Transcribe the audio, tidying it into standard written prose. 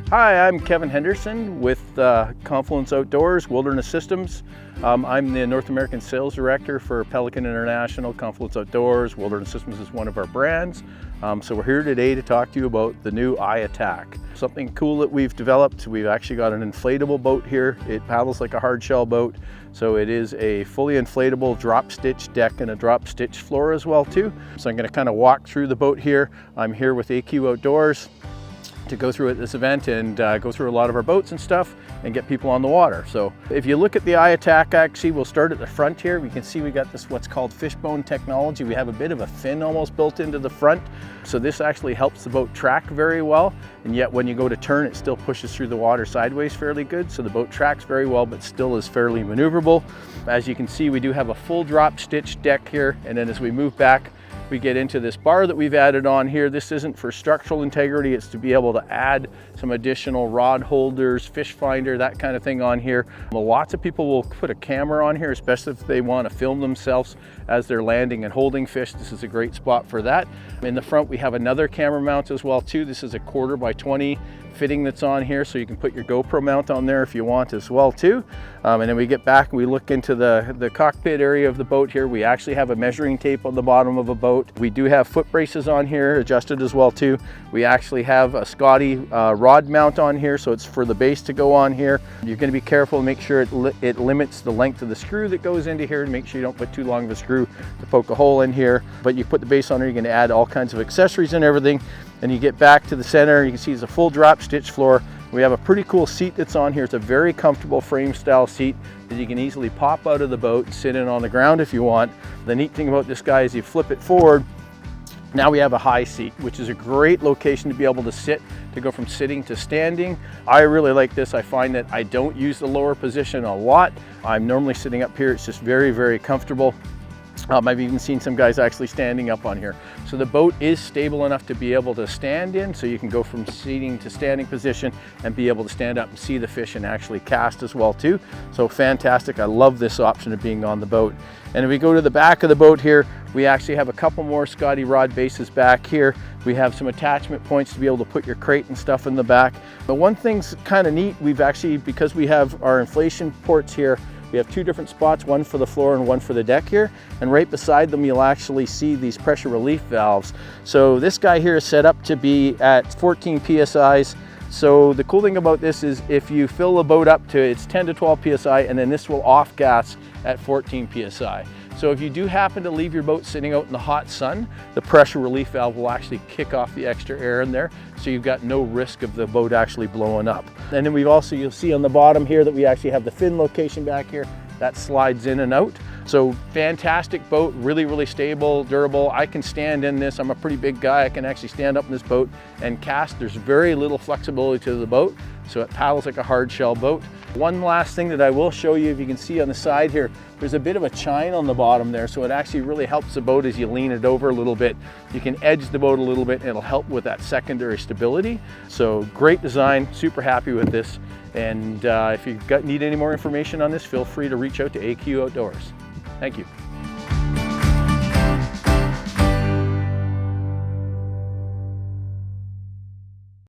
Hi, I'm Kevin Henderson with Confluence Outdoors, Wilderness Systems. I'm the North American Sales Director for Pelican International. Confluence Outdoors, Wilderness Systems is one of our brands. So we're here today to talk to you about the new I.A.T.A.K. Something cool that we've developed. We've actually got an inflatable boat here. It paddles like a hard shell boat. So it is a fully inflatable drop stitch deck and a drop stitch floor as well too. So I'm going to kind of walk through the boat here. I'm here with A.Q. Outdoors to go through at this event and go through a lot of our boats and stuff and get people on the water. So if you look at the I.A.T.A.K, actually we'll start at the front here. We can see we got this what's called fishbone technology. We have a bit of a fin almost built into the front. So this actually helps the boat track very well, and yet when you go to turn it still pushes through the water sideways fairly good. So the boat tracks very well but still is fairly maneuverable. As you can see, we do have a full drop stitch deck here, and then as we move back we get into this bar that we've added on here. This isn't for structural integrity, it's to be able to add some additional rod holders, fish finder, that kind of thing on here. Lots of people will put a camera on here, especially if they want to film themselves as they're landing and holding fish. This is a great spot for that. In the front we have another camera mount as well too. This is a 1/4 by 20 fitting that's on here, so you can put your GoPro mount on there if you want as well too. And then we get back and we look into the cockpit area of the boat here. We actually have a measuring tape on the bottom of a boat. We do have foot braces on here adjusted as well too. We actually have a Scotty rod mount on here, so it's for the base to go on here. You're going to be careful and make sure it limits the length of the screw that goes into here, and make sure you don't put too long of a screw to poke a hole in here. But you put the base on there, you can add all kinds of accessories and everything. And you get back to the center, you can see it's a full drop stitch floor. We have a pretty cool seat that's on here. It's a very comfortable frame style seat that you can easily pop out of the boat and sit in on the ground if you want. The neat thing about this guy is you flip it forward, now we have a high seat, which is a great location to be able to sit, to go from sitting to standing. I really like this. I find that I don't use the lower position a lot. I'm normally sitting up here. It's just very, very comfortable. I've even seen some guys actually standing up on here. So the boat is stable enough to be able to stand in, so you can go from seating to standing position and be able to stand up and see the fish and actually cast as well too. So fantastic. I love this option of being on the boat. And if we go to the back of the boat here, we actually have a couple more Scotty rod bases back here. We have some attachment points to be able to put your crate and stuff in the back. But one thing's kind of neat, we've actually, because we have our inflation ports here, we have two different spots, one for the floor and one for the deck here. And right beside them, you'll actually see these pressure relief valves. So this guy here is set up to be at 14 PSIs. So the cool thing about this is if you fill the boat up to, it's 10 to 12 PSI, and then this will off gas at 14 PSI. So if you do happen to leave your boat sitting out in the hot sun, the pressure relief valve will actually kick off the extra air in there, so you've got no risk of the boat actually blowing up. And then we've also, you'll see on the bottom here that we actually have the fin location back here that slides in and out. So fantastic boat, really, really stable, durable. I can stand in this. I'm a pretty big guy. I can actually stand up in this boat and cast. There's very little flexibility to the boat, so it paddles like a hard shell boat. One last thing that I will show you, if you can see on the side here, there's a bit of a chine on the bottom there, so it actually really helps the boat as you lean it over a little bit. You can edge the boat a little bit and it'll help with that secondary stability. So great design, super happy with this. And if you need any more information on this, feel free to reach out to A.Q. Outdoors. Thank you.